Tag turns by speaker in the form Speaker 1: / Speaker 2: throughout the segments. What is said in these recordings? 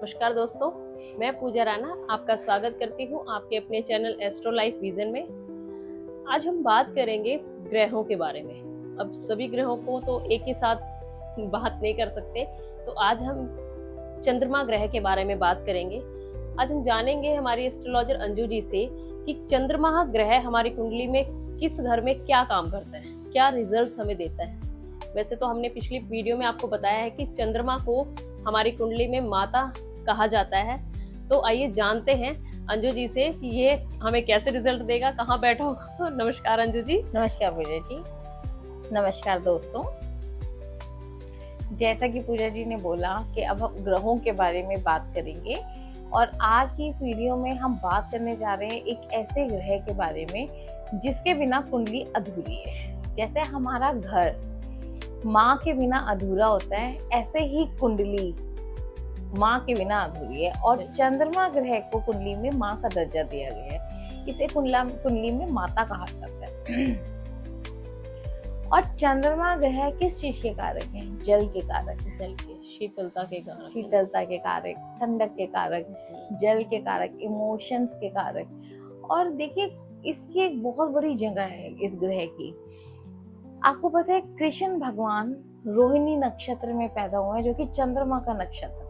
Speaker 1: नमस्कार दोस्तों, मैं पूजा राणा आपका स्वागत करती हूँ आपके अपने चैनल एस्ट्रो लाइफ विजन में। आज हम बात करेंगे ग्रहों के बारे में। अब सभी ग्रहों को तो एक ही साथ बात नहीं कर सकते, तो आज हम चंद्रमा ग्रह के बारे में बात करेंगे। आज हम जानेंगे हमारी एस्ट्रोलॉजर अंजू जी से कि चंद्रमा ग्रह हमारी कुंडली में किस घर में क्या काम करता है, क्या रिजल्ट्स हमें देता है। वैसे तो हमने पिछली वीडियो में आपको बताया है कि चंद्रमा को हमारी कुंडली में माता कहा जाता है। तो आइए जानते हैं अंजू जी से कि ये हमें कैसे रिजल्ट देगा, कहाँ बैठा होगा। तो नमस्कार अंजू जी।
Speaker 2: नमस्कार पूजा जी। नमस्कार दोस्तों। जैसा कि पूजा जी ने बोला कि अब हम ग्रहों के बारे में बात करेंगे और आज की इस वीडियो में हम बात करने जा रहे हैं एक ऐसे ग्रह के बारे में जिसके बिना कुंडली अधूरी है। जैसे हमारा घर माँ के बिना अधूरा होता है, ऐसे ही कुंडली माँ के बिना अधूरी है और चंद्रमा ग्रह को कुंडली में माँ का दर्जा दिया गया है। इसे कुंडली में माता कहा जाता है। और चंद्रमा ग्रह किस चीज के कारक हैं? जल के कारक,
Speaker 1: जल के, शीतलता के कारक,
Speaker 2: शीतलता के कारक, ठंडक के कारक, जल के कारक, इमोशंस के कारक। और देखिए इसकी एक बहुत बड़ी जगह है इस ग्रह की। आपको पता है कृष्ण भगवान रोहिणी नक्षत्र में पैदा हुए हैं, जो कि चंद्रमा का नक्षत्र है।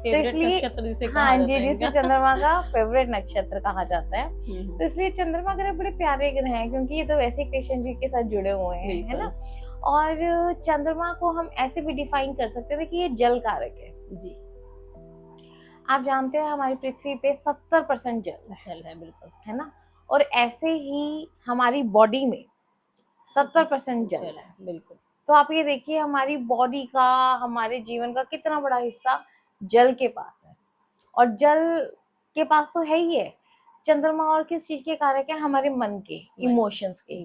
Speaker 2: तो इसलिए
Speaker 1: नक्षत्र जिसे
Speaker 2: हाँ जी, जिसे चंद्रमा का फेवरेट नक्षत्र कहा जाता है। तो इसलिए चंद्रमा ग्रह बड़े प्यारे ग्रह हैं, क्योंकि ये तो वैसे कृष्ण जी के साथ जुड़े हुए हैं, है ना। और चंद्रमा को हम ऐसे भी डिफाइन कर सकते थे कि ये जल कारक है जी। आप जानते हैं हमारी पृथ्वी पे 70% जल है, बिल्कुल, है ना। और ऐसे ही हमारी बॉडी में 70% जल है, बिल्कुल। तो आप ये देखिए हमारी बॉडी का, हमारे जीवन का कितना बड़ा हिस्सा जल के पास है। और जल के पास तो है ही है। चंद्रमा और किस चीज के कारक है? हमारे मन के, इमोशंस के,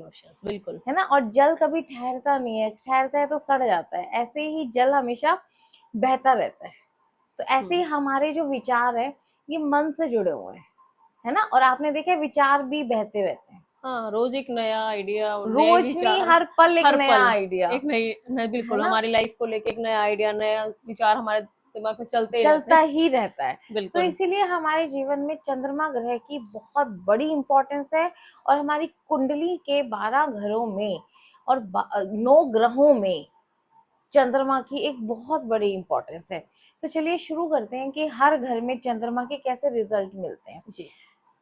Speaker 2: बिल्कुल, है ना। और जल कभी ठहरता नहीं है, ठहरता है तो सड़ जाता है। ऐसे ही जल हमेशा बहता रहता है। तो ऐसे ही हमारे जो विचार है ये मन से जुड़े हुए हैं, है ना। और आपने देखा विचार भी बहते रहते हैं।
Speaker 1: हाँ, रोज एक नया आइडिया,
Speaker 2: रोज नहीं, हर पल एक नया आइडिया,
Speaker 1: एक नई बिल्कुल हमारी लाइफ को लेके एक नया आइडिया, नया विचार हमारे दिमाग में चलता
Speaker 2: ही रहता है। तो इसीलिए हमारे जीवन में चंद्रमा ग्रह की बहुत बड़ी इंपॉर्टेंस है। और हमारी कुंडली के 12 घरों में और 9 ग्रहों में चंद्रमा की एक बहुत बड़ी इंपॉर्टेंस है। तो चलिए शुरू करते हैं कि हर घर में चंद्रमा के कैसे रिजल्ट मिलते हैं जी।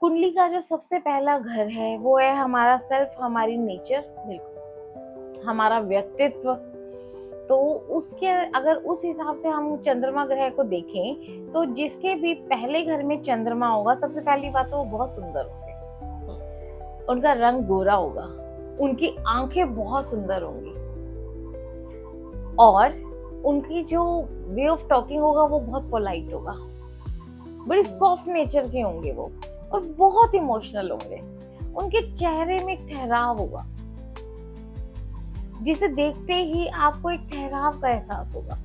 Speaker 2: कुंडली का जो सबसे पहला घर है वो है हमारा सेल्फ, हमारी नेचर, बिल्कुल, हमारा व्यक्तित्व। तो उसके अगर उस हिसाब से हम चंद्रमा ग्रह को देखें तो जिसके भी पहले घर में चंद्रमा होगा, सबसे पहली बात तो वो बहुत सुंदर होंगे, उनका रंग गोरा होगा, उनकी आंखें बहुत सुंदर होंगी और उनकी जो वे ऑफ टॉकिंग होगा वो बहुत पोलाइट होगा, बड़ी सॉफ्ट नेचर के होंगे वो और बहुत इमोशनल होंगे। उनके चेहरे में एक ठहराव होगा, जिसे देखते ही आपको एक ठहराव का एहसास होगा,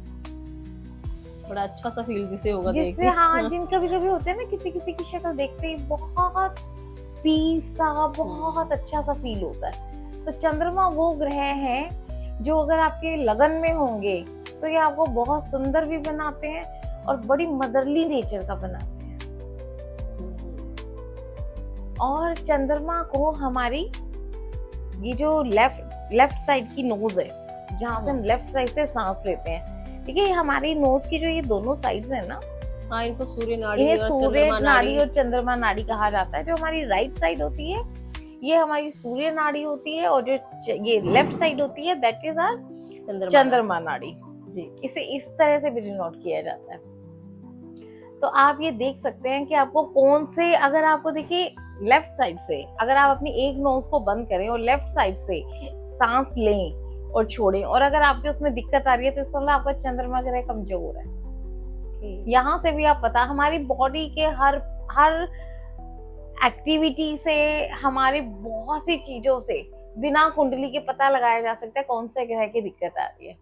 Speaker 1: बड़ा अच्छा सा फील जिसे होगा,
Speaker 2: जिससे हाँ, जिन कभी होते हैं ना किसी किसी की शक्ल देखते ही बहुत पीस सा, बहुत अच्छा सा फील होता है। तो चंद्रमा वो ग्रह है जो अगर आपके लगन में होंगे तो ये आपको बहुत सुंदर भी बनाते हैं और बड़ी मदरली नेचर का बनाते हैं। और चंद्रमा को हमारी ये जो लेफ्ट साइड की नोज है, जहाँ से हम लेफ्ट साइड से सांस लेते हैं, ठीक है, हमारी नोज की जो ये दोनों साइड्स है ना,
Speaker 1: हाँ, इनको सूर्य
Speaker 2: नाड़ी और चंद्रमा नाड़ी कहा जाता है। जो हमारी राइट साइड होती है ये हमारी सूर्य नाड़ी होती है और जो ये लेफ्ट साइड होती है दैट इज आवर चंद्रमा नाड़ी जी। इसे इस तरह से भी डिनोट किया जाता है। तो आप ये देख सकते हैं कि आपको कौन से, अगर आपको देखिए लेफ्ट साइड से अगर आप अपनी एक नोज को बंद करें और लेफ्ट साइड से सांस लें और छोड़ें और अगर आपके उसमें दिक्कत आ रही है तो इसका मतलब आपका चंद्रमा ग्रह कमजोर है। यहाँ से भी आप पता, हमारी बॉडी के हर एक्टिविटी से, हमारे बहुत सी चीजों से बिना कुंडली के पता लगाया जा सकता है कौन से ग्रह की दिक्कत आ रही है।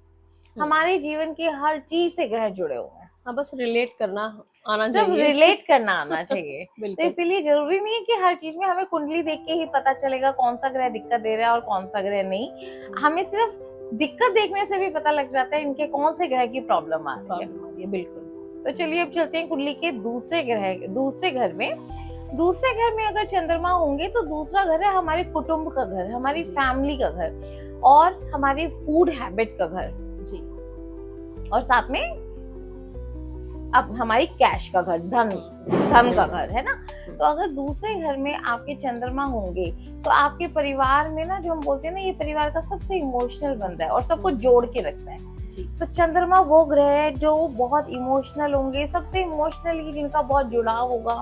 Speaker 2: हमारे जीवन की हर चीज से ग्रह जुड़े हुए हैं।
Speaker 1: हाँ, बस रिलेट करना आना चाहिए,
Speaker 2: रिलेट करना आना चाहिए। तो इसीलिए जरूरी नहीं है कि हर चीज में हमें कुंडली देख के ही पता चलेगा कौन सा ग्रह दिक्कत दे रहा है और कौन सा ग्रह नहीं। हमें सिर्फ दिक्कत देखने से भी पता लग जाता है इनके कौन से ग्रह की प्रॉब्लम आ रही है।
Speaker 1: बिल्कुल।
Speaker 2: तो चलिए अब चलते हैं कुंडली के दूसरे घर में। दूसरे घर में अगर चंद्रमा होंगे तो दूसरा घर है हमारे कुटुंब का घर, हमारी फैमिली का घर और हमारी फूड हैबिट का घर
Speaker 1: जी,
Speaker 2: और साथ में अब हमारी कैश का घर, धन का घर है ना। तो अगर दूसरे घर में आपके चंद्रमा होंगे तो आपके परिवार में ना, जो हम बोलते हैं ना, ये परिवार का सबसे इमोशनल बंदा है और सबको जोड़ के रखता है। तो चंद्रमा वो ग्रह है जो बहुत इमोशनल होंगे, सबसे इमोशनली जिनका बहुत जुड़ाव होगा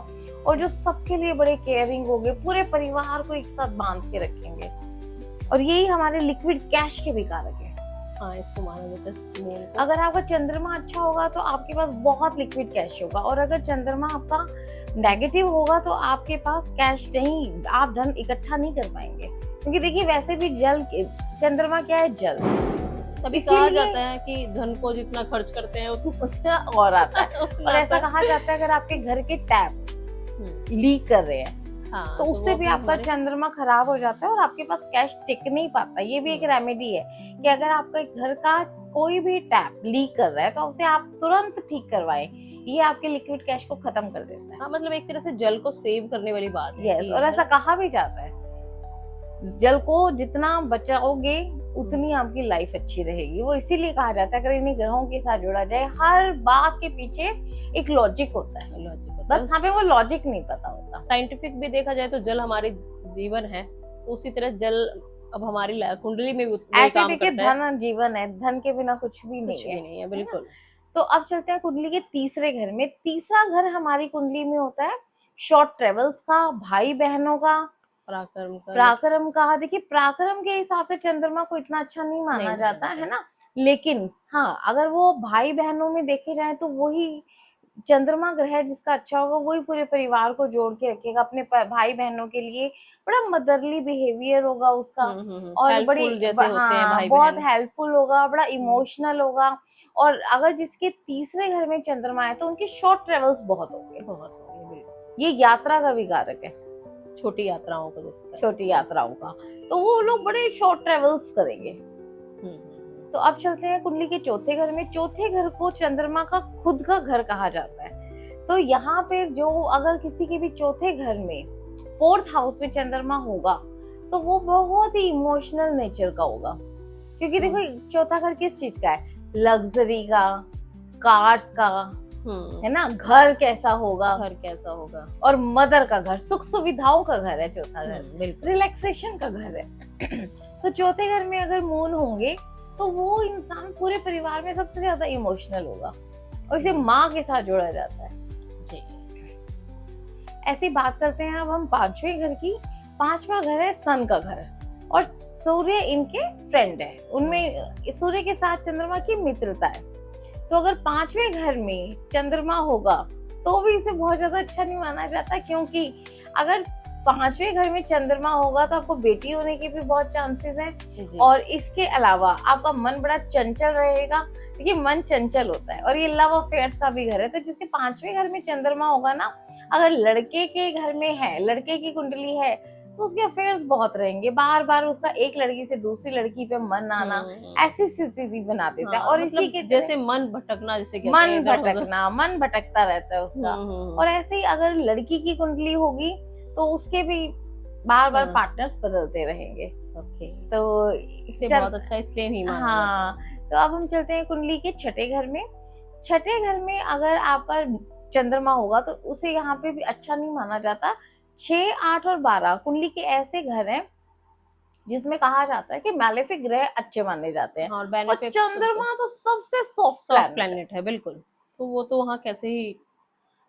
Speaker 2: और जो सबके लिए बड़े केयरिंग होंगे, पूरे परिवार को एक साथ बांध के रखेंगे। और यही हमारे लिक्विड कैश के भी कारक है।
Speaker 1: हाँ, इसको माना जाता है।
Speaker 2: अगर आपका चंद्रमा अच्छा होगा तो आपके पास बहुत लिक्विड कैश होगा, और अगर चंद्रमा आपका नेगेटिव होगा तो आपके पास कैश नहीं, आप धन इकट्ठा नहीं कर पाएंगे। क्योंकि देखिए वैसे भी चंद्रमा क्या है, जल।
Speaker 1: तभी कहा जाता है कि धन को जितना खर्च करते हैं उतना
Speaker 2: और आता है। और ऐसा कहा जाता है अगर आपके घर के टैप लीक कर रहे हैं तो उससे भी आपका चंद्रमा खराब हो जाता है और आपके पास कैश टिक नहीं पाता। ये भी एक रेमेडी है कि अगर आपका घर का कोई भी टैप लीक कर रहा है तो उसे आप तुरंत ठीक करवाएं। ये आपके लिक्विड कैश को खत्म कर देता है।
Speaker 1: हाँ, मतलब एक तरह से जल को सेव करने वाली बात है।
Speaker 2: यस, और ऐसा कहा भी जाता है जल को जितना बचाओगे उतनी आपकी लाइफ अच्छी रहेगी। वो इसीलिए कहा जाता है अगर इन्हीं ग्रहों के साथ जोड़ा जाए, हर बात के पीछे एक लॉजिक होता है। बस हमें वो लॉजिक नहीं पता होता।
Speaker 1: साइंटिफिक भी देखा जाए तो जल हमारे जीवन है, तो उसी तरह जल अब हमारी कुंडली में भी
Speaker 2: ऐसे काम देखिए करता है। धन जीवन है, धन के बिना कुछ भी नहीं है। बिल्कुल। तो अब चलते हैं कुंडली के तीसरे घर में। तीसरा घर हमारी कुंडली में होता है शॉर्ट ट्रेवल्स का, भाई बहनों का, पराक्रम का। देखिए पराक्रम के हिसाब से चंद्रमा को इतना अच्छा नहीं माना जाता है ना, लेकिन हाँ अगर वो भाई बहनों में देखे जाए तो वही चंद्रमा ग्रह जिसका अच्छा होगा वही पूरे परिवार को जोड़ के रखेगा। अपने भाई बहनों के लिए बड़ा मदरली बिहेवियर होगा उसका, और बड़ी बहुत हेल्पफुल होगा, बड़ा इमोशनल होगा। और अगर जिसके तीसरे घर में चंद्रमा है तो उनकी शॉर्ट ट्रेवल्स बहुत होंगे। ये यात्रा का भी कारक है, छोटी यात्राओं का। तो वो लोग बड़े शॉर्ट ट्रेवल्स करेंगे। तो अब चलते हैं कुंडली के चौथे घर में। चौथे घर को चंद्रमा का खुद का घर कहा जाता है। तो यहाँ पे जो अगर किसी के भी चौथे घर में 4th हाउस में चंद्रमा होगा तो वो बहुत ही इमोशनल नेचर का होगा। क्योंकि देखो चौथा घर किस चीज का है, लग्जरी का, कार्स का, है ना, घर कैसा होगा और मदर का घर, सुख सुविधाओं का घर है चौथा घर, रिलैक्सेशन का घर है। तो चौथे घर में अगर मून होंगे तो वो इंसान पूरे परिवार में सबसे ज्यादा इमोशनल होगा और इसे माँ के साथ जोड़ा जाता है जी। ऐसी बात करते हैं अब हम पांचवें घर की। पांचवा घर है सन का घर और सूर्य इनके फ्रेंड है। उनमें सूर्य के साथ चंद्रमा की मित्रता है। तो अगर पांचवें घर में चंद्रमा होगा तो भी इसे बहुत ज्यादा अच्छा नहीं माना जाता, क्योंकि अगर पांचवें घर में चंद्रमा होगा तो आपको बेटी होने के भी बहुत चांसेस हैं। और इसके अलावा आपका मन बड़ा चंचल रहेगा। देखिए मन चंचल होता है और ये लव अफेयर्स का भी घर है। तो जिसके पांचवें घर में चंद्रमा होगा ना, अगर लड़के के घर में है, लड़के की कुंडली है, तो उसके अफेयर्स बहुत रहेंगे। बार बार उसका एक लड़की से दूसरी लड़की पे मन आना, ऐसी स्थिति बना देता है। और मतलब इसी के
Speaker 1: जैसे मन भटकना, जैसे
Speaker 2: मन भटकता रहता है उसका। और ऐसे ही अगर लड़की की कुंडली होगी तो उसके भी बार बार पार्टनर्स बदलते रहेंगे। तो
Speaker 1: इसे बहुत अच्छा इसलिए नहीं माना।
Speaker 2: हाँ, तो अब हम चलते हैं कुंडली के छठे घर में। छठे घर में अगर आपका चंद्रमा होगा तो उसे यहाँ पे भी अच्छा नहीं माना जाता। 6, 8 और 12 कुंडली के ऐसे घर हैं जिसमें कहा जाता है कि मैलेफिक ग्रह अच्छे माने जाते हैं। और चंद्रमा तो सबसे सॉफ्ट प्लैनेट है। बिल्कुल।
Speaker 1: तो वो तो वहाँ कैसे ही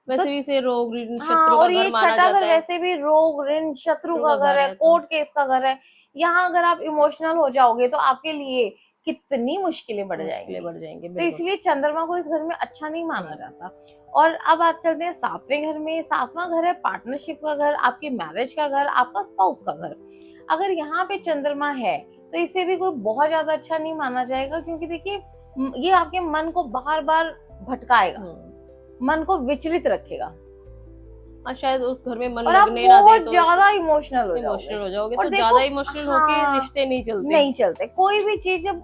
Speaker 1: वैसे भी से रोग ऋण शत्रु
Speaker 2: का घर माना जाता है। वैसे भी रोग ऋण शत्रु का घर है, कोर्ट केस का घर है। यहाँ अगर आप इमोशनल हो जाओगे तो आपके लिए कितनी मुश्किलें बढ़ जाएंगी। तो इसलिए चंद्रमा को इस घर में अच्छा नहीं माना जाता। और अब आप चलते हैं सातवें घर में। सातवां घर है पार्टनरशिप का घर, आपकी मैरिज का घर, आपका स्पाउस का घर। अगर यहाँ पे चंद्रमा है तो इसे भी कोई बहुत ज्यादा अच्छा नहीं माना जाएगा, क्योंकि देखिए ये आपके मन को बार बार भटकाएगा, मन को विचलित रखेगा।
Speaker 1: शायद उस घर में मन
Speaker 2: लगने ना दे तो ज्यादा इमोशनल हो
Speaker 1: जाओगे तो ज्यादा इमोशनल होके रिश्ते नहीं चलते।
Speaker 2: कोई भी चीज जब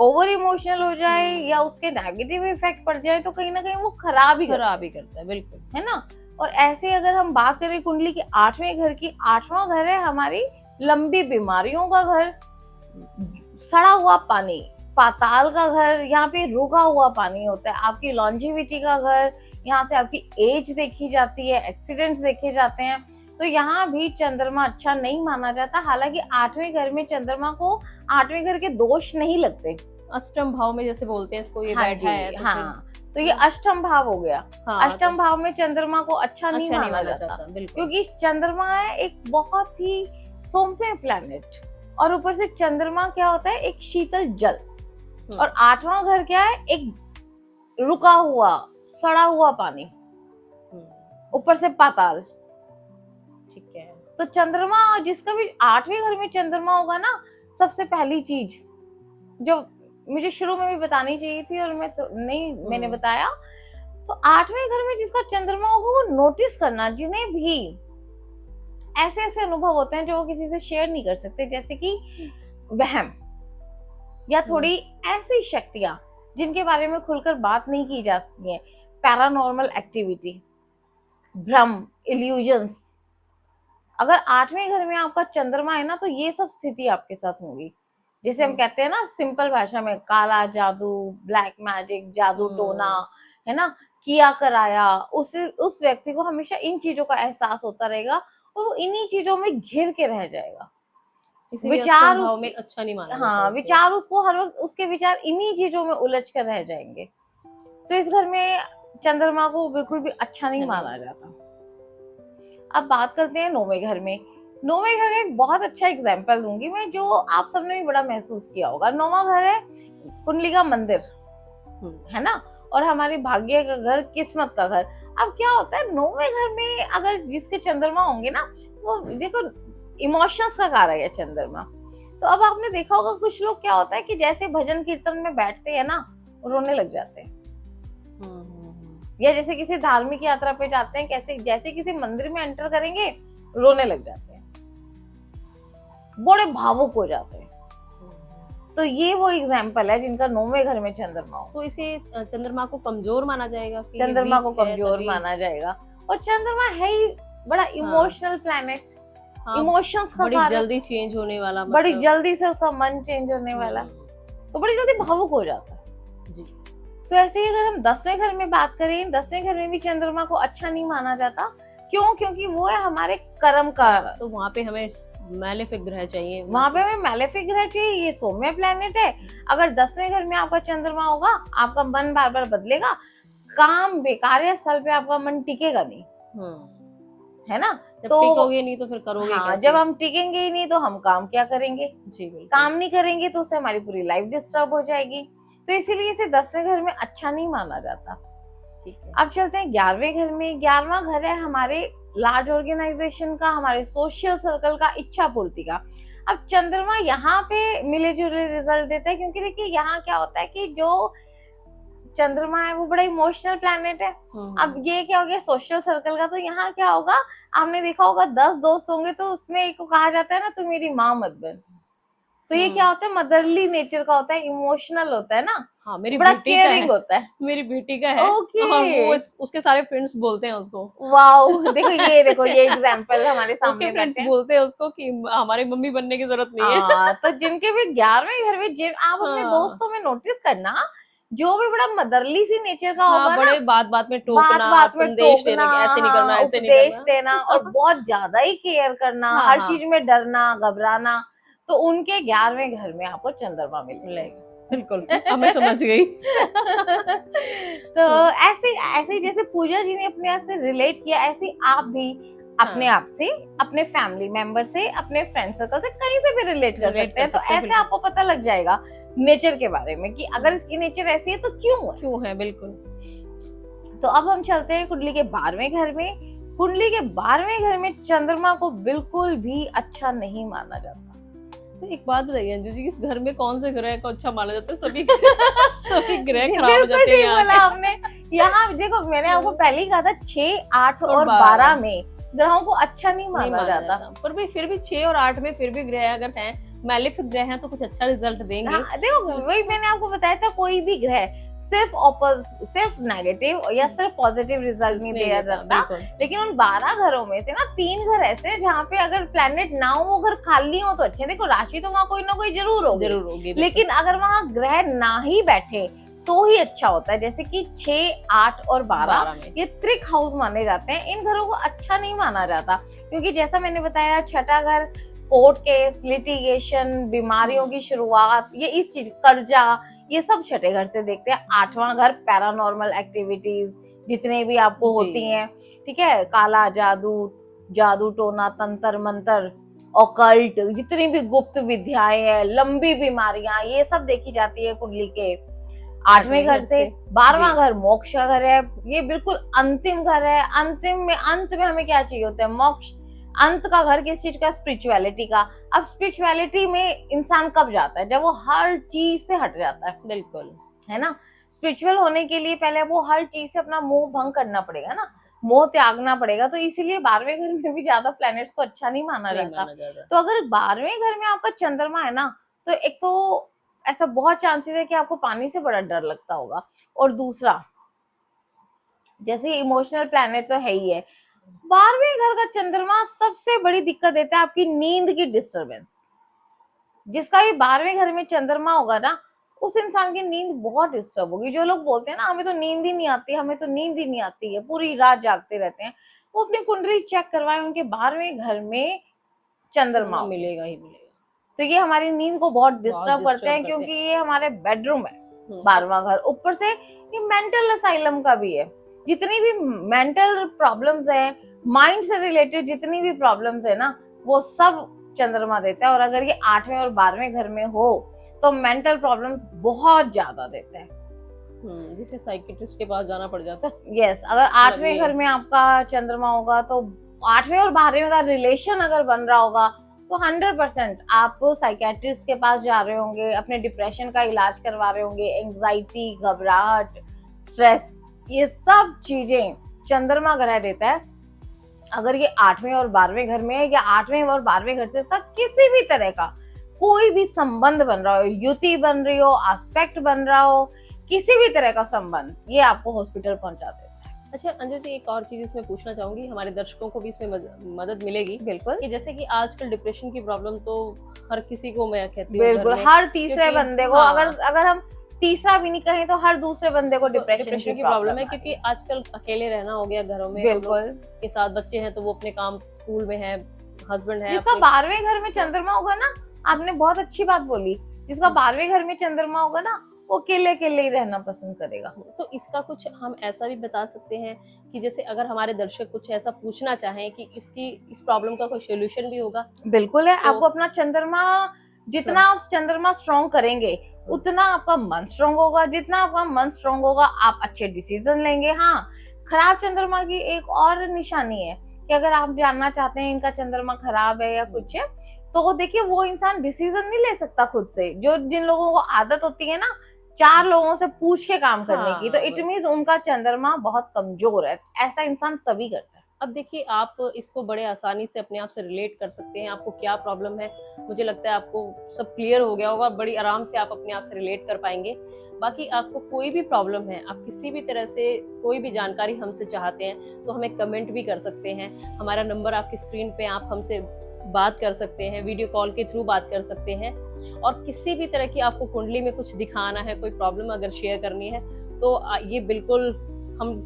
Speaker 2: ओवर इमोशनल हो जाए या उसके नेगेटिव इफेक्ट पड़ जाए तो कहीं ना कहीं वो खराब ही
Speaker 1: करता है, बिल्कुल,
Speaker 2: है ना। और ऐसे अगर हम बात करें कुंडली के 8वें घर की, 8वां घर है हमारी लंबी बीमारियों का घर, सड़ा हुआ पानी, पाताल का घर, यहाँ पे रुका हुआ पानी होता है, आपकी लॉन्जिविटी का घर, यहाँ से आपकी एज देखी जाती है, एक्सीडेंट्स देखे जाते हैं, तो यहाँ भी चंद्रमा अच्छा नहीं माना जाता। हालांकि 8वें घर में चंद्रमा को 8वें घर के दोष नहीं लगते,
Speaker 1: अष्टम भाव में जैसे बोलते हैं इसको, ये
Speaker 2: हाँ
Speaker 1: बैठा है तो
Speaker 2: हाँ, तो ये अष्टम भाव हो गया।
Speaker 1: हाँ,
Speaker 2: अष्टम भाव में चंद्रमा को अच्छा नहीं माना
Speaker 1: माना
Speaker 2: जाता,
Speaker 1: बिल्कुल,
Speaker 2: क्योंकि चंद्रमा है एक बहुत ही सौम्य प्लैनेट, और ऊपर से चंद्रमा क्या होता है, एक शीतल जल, और 8वां घर क्या है, एक रुका हुआ सड़ा हुआ पानी, ऊपर से पाताल।
Speaker 1: ठीक है,
Speaker 2: तो चंद्रमा जिसका भी 8वें घर में चंद्रमा होगा ना, सबसे पहली चीज जो मुझे शुरू में भी बतानी चाहिए थी और मैं तो नहीं मैंने बताया, तो 8वें घर में जिसका चंद्रमा होगा वो नोटिस करना, जिन्हें भी ऐसे ऐसे अनुभव होते हैं जो वो किसी से शेयर नहीं कर सकते, जैसे कि वहम या थोड़ी ऐसी शक्तियां जिनके बारे में खुलकर बात नहीं की जा सकती है, पैरानॉर्मल एक्टिविटी, भ्रम, इल्यूजन्स। अगर 8वें घर में आपका चंद्रमा है ना, तो ये सब स्थिति आपके साथ होगी। जैसे हम कहते हैं ना सिंपल भाषा में, काला जादू, ब्लैक मैजिक, जादू टोना, है ना, किया कराया, उस व्यक्ति को हमेशा इन चीजों का एहसास होता रहेगा और वो इन्हीं चीजों में घिर के रह जाएगा।
Speaker 1: विचार में अच्छा नहीं माना,
Speaker 2: हाँ, विचार उसको हर वक्त उसके विचार इन्हीं चीजों में उलझ कर रह जाएंगे। तो इस घर में चंद्रमा को बिल्कुल भी अच्छा नहीं माना जाता। अब बात करते हैं 9वें घर में। 9वें घर का एक बहुत अच्छा एग्जाम्पल दूंगी मैं, जो आप सबने भी बड़ा महसूस किया होगा। 9वां घर है कुंडली का मंदिर, है ना, और हमारी भाग्य का घर, किस्मत का घर। अब क्या होता है 9वें घर में अगर जिसके चंद्रमा होंगे ना, वो देखो इमोशंस का कारक है चंद्रमा। तो अब आपने देखा होगा कुछ लोग क्या होता है कि जैसे भजन कीर्तन में बैठते हैं ना, रोने लग जाते हैं, या जैसे किसी धार्मिक यात्रा पे जाते हैं, कैसे जैसे किसी मंदिर में एंटर करेंगे रोने लग जाते हैं, बड़े भावुक हो जाते हैं। तो ये वो एग्जाम्पल है जिनका 9वें घर में चंद्रमा हो।
Speaker 1: तो इसे चंद्रमा को कमजोर माना जाएगा,
Speaker 2: चंद्रमा को कमजोर माना जाएगा। और चंद्रमा है ही बड़ा इमोशनल प्लैनेट, इमोशंस का
Speaker 1: बड़ी जल्दी चेंज होने वाला,
Speaker 2: बड़ी जल्दी से उसका मन चेंज होने वाला, तो बड़ी जल्दी भावुक हो जाता है
Speaker 1: जी।
Speaker 2: तो ऐसे ही अगर हम 10वें घर में बात करें, 10वें घर में भी चंद्रमा को अच्छा नहीं माना जाता। क्यों? क्योंकि वो है हमारे कर्म का,
Speaker 1: तो वहाँ पे हमें मैलेफिक ग्रह चाहिए,
Speaker 2: वहाँ पे हमें मैलेफिक ग्रह चाहिए। ये सौम्य प्लैनेट है। अगर 10वें घर में आपका चंद्रमा होगा, आपका मन बार बार बदलेगा, काम कार्य स्थल पे आपका मन टिकेगा नहीं, है ना।
Speaker 1: जब
Speaker 2: तो
Speaker 1: टिकोगे नहीं तो फिर करोगे कैसे?
Speaker 2: जब हम टिकेंगे ही नहीं तो हम काम क्या करेंगे?
Speaker 1: जी बिल्कुल।
Speaker 2: काम नहीं करेंगे तो उससे हमारी पूरी लाइफ डिस्टर्ब हो जाएगी। तो इसीलिए इसे 10वें घर में अच्छा नहीं माना जाता।
Speaker 1: ठीक है।
Speaker 2: अब चलते हैं 11वें घर में। 11वां घर है हमारे लार्ज ऑर्गेनाइजेशन का, हमारे सोशल सर्कल का, इच्छा पूर्ति का। अब चंद्रमा यहाँ पे मिले जुले रिजल्ट देता है, क्योंकि देखिए यहाँ क्या होता है कि जो चंद्रमा है वो बड़ा इमोशनल प्लैनेट है। अब ये क्या हो गया सोशल सर्कल का, तो यहाँ क्या होगा, आपने देखा होगा 10 दोस्त होंगे तो उसमें एक को कहा जाता है ना, तू मेरी माँ मत बन। तो ये क्या होता है, मदरली नेचर का होता है, इमोशनल होता है ना।
Speaker 1: हाँ, मेरी
Speaker 2: बड़ा
Speaker 1: बेटी का
Speaker 2: केयरिंग होता है।
Speaker 1: मेरी बेटी का है।
Speaker 2: ओके।
Speaker 1: और वो उसके सारे फ्रेंड्स बोलते हैं उसको,
Speaker 2: वाओ, देखो ये एग्जांपल हमारे सामने
Speaker 1: उसके फ्रेंड्स
Speaker 2: बैठे हैं।
Speaker 1: बोलते हैं उसको कि हमारी मम्मी बनने की जरूरत नहीं है।
Speaker 2: तो जिनके भी 11वें घर में, जिन आप अपने दोस्तों में नोटिस करना, जो भी बड़ा मदरली सी नेचर का होगा,
Speaker 1: बड़े बात बात में टोकना, संदेश देना, ऐसे नहीं करना, ऐसे नहीं
Speaker 2: उपदेश
Speaker 1: करना,
Speaker 2: देना और बहुत ज्यादा ही केयर करना, हर चीज में डरना, घबराना, तो उनके 11वें घर में आपको चंद्रमा मिलेगा।
Speaker 1: बिल्कुल, मैं समझ गई।
Speaker 2: तो ऐसे जैसे पूजा जी ने अपने आप से रिलेट किया, ऐसे आप भी अपने आप से, अपने फैमिली मेंबर से, अपने फ्रेंड सर्कल से कहीं से भी रिलेट कर सकते हैं। तो ऐसे आपको पता लग जाएगा नेचर के बारे में कि अगर इसकी नेचर ऐसी है तो क्यों है। बिल्कुल। तो अब हम चलते हैं कुंडली के 12वें घर में। कुंडली के 12वें घर में चंद्रमा को बिल्कुल भी अच्छा नहीं माना जाता।
Speaker 1: तो एक बात बताइए अंजू जी, इस घर में कौन से ग्रह को अच्छा माना जाता है? सभी ग्रह खराब हो जाते हैं।
Speaker 2: बोला आपने। यहाँ देखो, मैंने आपको पहले ही कहा था 6, 8 और 12 में ग्रहों को अच्छा नहीं माना जाता।
Speaker 1: पर भी फिर भी 6 और 8 में फिर भी ग्रह अगर हैं मैलेफिक ग्रह हैं तो कुछ अच्छा रिजल्ट देंगे।
Speaker 2: हाँ, देखो वही मैंने आपको बताया था, कोई भी ग्रह सिर्फ नेगेटिव या सिर्फ पॉजिटिव रिजल्ट नहीं दे सकता। लेकिन उन 12 घरों में से ना 3 घर ऐसे हैं जहाँ पे अगर प्लैनेट ना हो, वो घर खाली हो तो अच्छे। देखो राशि तो वहाँ कोई ना कोई जरूर होगी, लेकिन अगर वहाँ ग्रह ना ही बैठे तो ही अच्छा होता है। जैसे कि 6, 8 और 12 ये त्रिक हाउस माने जाते हैं। इन घरों को अच्छा नहीं माना जाता, क्योंकि जैसा मैंने बताया, छठा घर कोर्ट केस, लिटिगेशन, बीमारियों की शुरुआत, ये इस चीज, कर्जा, ये सब छठे घर से देखते हैं। 8वां घर पैरानॉर्मल एक्टिविटीज जितने भी आपको होती हैं, ठीक है, काला जादू टोना, तंत्र मंत्र, ऑकल्ट, जितनी भी गुप्त विद्याएं हैं, लंबी बीमारियां, ये सब देखी जाती है कुंडली के 8वें घर से। 12वां घर मोक्ष का घर है, ये बिल्कुल अंतिम घर है। अंत में हमें क्या चाहिए होता है? मोक्ष। अंत का घर किस चीज का? स्पिरिचुअलिटी का। अब स्पिरिचुअलिटी में इंसान कब जाता है? जब वो हर चीज से हट जाता है।
Speaker 1: बिल्कुल,
Speaker 2: है ना। स्पिरिचुअल होने के लिए पहले वो हर चीज से अपना मोह भंग करना पड़ेगा ना, मोह त्यागना पड़ेगा। तो इसीलिए 12वें घर में भी ज्यादा प्लैनेट्स को अच्छा नहीं माना जाता। तो अगर 12वें घर में आपका चंद्रमा है ना, तो एक तो ऐसा बहुत चांसेस है कि आपको पानी से बड़ा डर लगता होगा। और दूसरा, जैसे इमोशनल प्लैनेट तो है ही है, 12वें घर का चंद्रमा सबसे बड़ी दिक्कत देता है आपकी नींद की डिस्टरबेंस। जिसका भी 12वें घर में चंद्रमा होगा ना, उस इंसान की नींद बहुत डिस्टर्ब होगी। जो लोग बोलते हैं ना हमें तो नींद ही नहीं आती, हमें तो नींद ही नहीं आती है, पूरी रात जागते रहते हैं, वो अपनी कुंडली चेक करवाएं, उनके 12वें घर में चंद्रमा
Speaker 1: मिलेगा ही मिलेगा।
Speaker 2: तो ये हमारी नींद को बहुत डिस्टर्ब करते हैं, क्योंकि ये हमारे बेडरूम है 12वां घर। ऊपर से ये मेंटल असाइलम का भी है। जितनी भी मेंटल प्रॉब्लम्स है, माइंड से रिलेटेड जितनी भी प्रॉब्लम्स है ना, वो सब चंद्रमा देता है। और अगर ये 8वें और 12वें घर में हो तो मेंटल प्रॉब्लम्स बहुत ज्यादा देता है,
Speaker 1: जिसे साइकियाट्रिस्ट के पास जाना पड़ जाता है।
Speaker 2: यस, अगर 8वें घर में आपका चंद्रमा होगा तो 8वें और 12वें का रिलेशन अगर बन रहा होगा तो 100% आप साइकियाट्रिस्ट के पास जा रहे होंगे, अपने डिप्रेशन का इलाज करवा रहे होंगे। एंजाइटी, घबराहट, स्ट्रेस, ये सब चीजें चंद्रमा ग्रह देता है। अगर ये 8वें और 12वें घर में है, या 8वें और 12वें घर से इसका किसी भी तरह का कोई भी संबंध बन रहा हो, युति बन रही हो, एस्पेक्ट बन रहा हो, किसी भी तरह का संबंध, ये आपको हॉस्पिटल पहुंचा देता है।
Speaker 1: अच्छा अंजू जी, एक और चीज इसमें पूछना चाहूंगी, हमारे दर्शकों को भी इसमें मदद मिलेगी।
Speaker 2: बिल्कुल,
Speaker 1: कि जैसे कि आजकल डिप्रेशन की प्रॉब्लम तो हर किसी को, मैं कहती हूँ
Speaker 2: बिल्कुल हर तीसरे बंदे को, अगर हम तीसरा भी नहीं कहें तो हर दूसरे बंदे को डिप्रेशन की प्रॉब्लम है।
Speaker 1: क्योंकि आजकल अकेले रहना हो गया घरों में,
Speaker 2: बिल्कुल
Speaker 1: के साथ बच्चे हैं तो वो अपने काम, स्कूल में है, हस्बैंड है।
Speaker 2: जिसका 12वें घर में चंद्रमा होगा ना, आपने बहुत अच्छी बात बोली, जिसका 12वें घर में चंद्रमा होगा ना, वो अकेले ही रहना पसंद करेगा।
Speaker 1: तो इसका कुछ हम ऐसा भी बता सकते हैं कि जैसे अगर हमारे दर्शक कुछ ऐसा पूछना चाहें कि इस प्रॉब्लम का कोई सोल्यूशन भी होगा?
Speaker 2: बिल्कुल है। तो आपको अपना चंद्रमा, जितना आप चंद्रमा स्ट्रॉन्ग करेंगे उतना आपका मन स्ट्रॉन्ग होगा। जितना आपका मन स्ट्रॉन्ग होगा आप अच्छे डिसीजन लेंगे। हाँ, खराब चंद्रमा की एक और निशानी है कि अगर आप जानना चाहते हैं इनका चंद्रमा खराब है या कुछ है, तो देखिए वो इंसान डिसीजन नहीं ले सकता खुद से। जिन लोगों को आदत होती है ना 4 लोगों से पूछ के काम करने की, तो इट मीन्स उनका चंद्रमा बहुत कमजोर है। ऐसा इंसान तभी करता है।
Speaker 1: अब देखिए, आप इसको बड़े आसानी से अपने आप से रिलेट कर सकते हैं। आपको क्या प्रॉब्लम है, मुझे लगता है आपको सब क्लियर हो गया होगा, बड़ी आराम से आप अपने आप से रिलेट कर पाएंगे। बाकी आपको कोई भी प्रॉब्लम है, आप किसी भी तरह से कोई भी जानकारी हमसे चाहते हैं तो हमें कमेंट भी कर सकते हैं। हमारा नंबर आपकी स्क्रीन पे, आप हमसे बात कर सकते हैं, वीडियो कॉल के थ्रू बात कर सकते हैं। और किसी भी तरह की आपको कुंडली में कुछ दिखाना है, कोई प्रॉब्लम अगर शेयर करनी है, तो ये बिल्कुल हम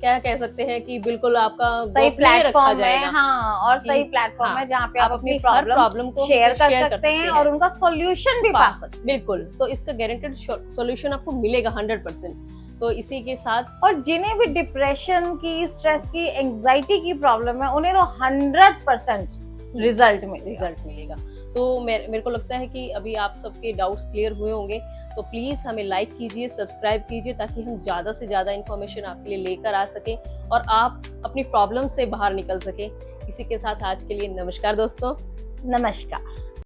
Speaker 1: क्या कह सकते हैं कि बिल्कुल आपका
Speaker 2: सही प्लेटफॉर्म है। हाँ, और सही प्लेटफॉर्म है जहाँ पे आप अपनी प्रॉब्लम को शेयर कर सकते हैं और उनका सॉल्यूशन भी पा सकते हैं।
Speaker 1: बिल्कुल, तो इसका गारंटेड सॉल्यूशन आपको मिलेगा 100%। तो इसी के साथ,
Speaker 2: और जिन्हें भी डिप्रेशन की, स्ट्रेस की, एंजाइटी की प्रॉब्लम है, उन्हें तो 100% रिजल्ट
Speaker 1: मिलेगा। तो मेरे को लगता है कि अभी आप सबके डाउट्स क्लियर हुए होंगे। तो प्लीज हमें लाइक कीजिए, सब्सक्राइब कीजिए, ताकि हम ज्यादा से ज्यादा इन्फॉर्मेशन आपके लिए लेकर आ सकें और आप अपनी प्रॉब्लम से बाहर निकल सकें। इसी के साथ आज के लिए नमस्कार दोस्तों।
Speaker 2: नमस्कार।